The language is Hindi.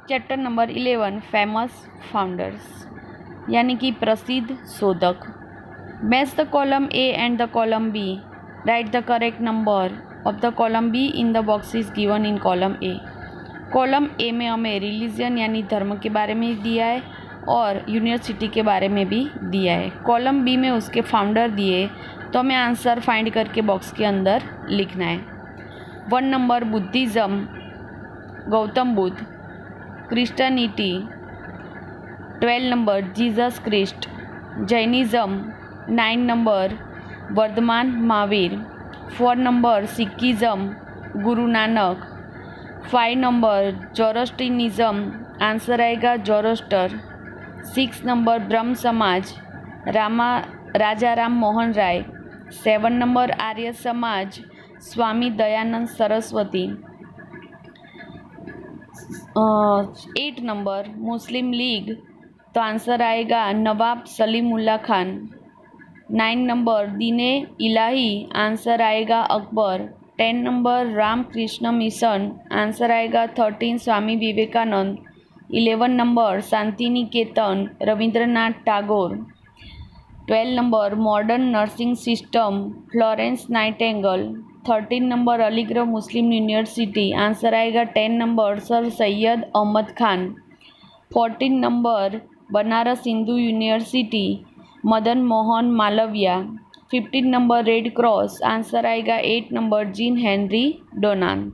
चैप्टर नंबर 11 फेमस फाउंडर्स यानी कि प्रसिद्ध शोधक। Match the column A and the column B, right the correct number of the column B in the boxes given in column A. Column A में हमें रिलीजन यानी धर्म के बारे में दिया है और यूनिवर्सिटी के बारे में भी दिया है। कॉलम बी में उसके फाउंडर दिए, तो हमें आंसर फाइंड करके बॉक्स के अंदर लिखना है। 1 number Buddhism Gautam Buddha, Christianity. 12 number Jesus Christ, Jainism. 9 number Vardhaman Mahavir. 4 number Sikhism, Guru Nanak. 5 number जोरोस्ट्रियनिज़्म, answer आएगा जोरोस्टर। 6 नंबर ब्रह्म समाज, राजा राम मोहन राय। 7 नंबर आर्य समाज, स्वामी दयानंद सरस्वती। 8 नंबर मुस्लिम लीग, तो आंसर आएगा नवाब सलीमुल्लाह खान। 9 नंबर दीने इलाही, आंसर आएगा Akbar. 10 number Ramakrishna Mission, answer आएगा 13 Swami Vivekananda. 11 number Shanti Niketan, Rabindranath Tagore. 12 number modern nursing system, Florence Nightingale. 13 number Aligarh Muslim University, answer आएगा 10 number sir Syed Ahmad Khan. 14 number Banaras Hindu University, Madan Mohan Malviya. 15 number Red Cross, answer आएगा 8 नंबर जीन हेनरी डोनान।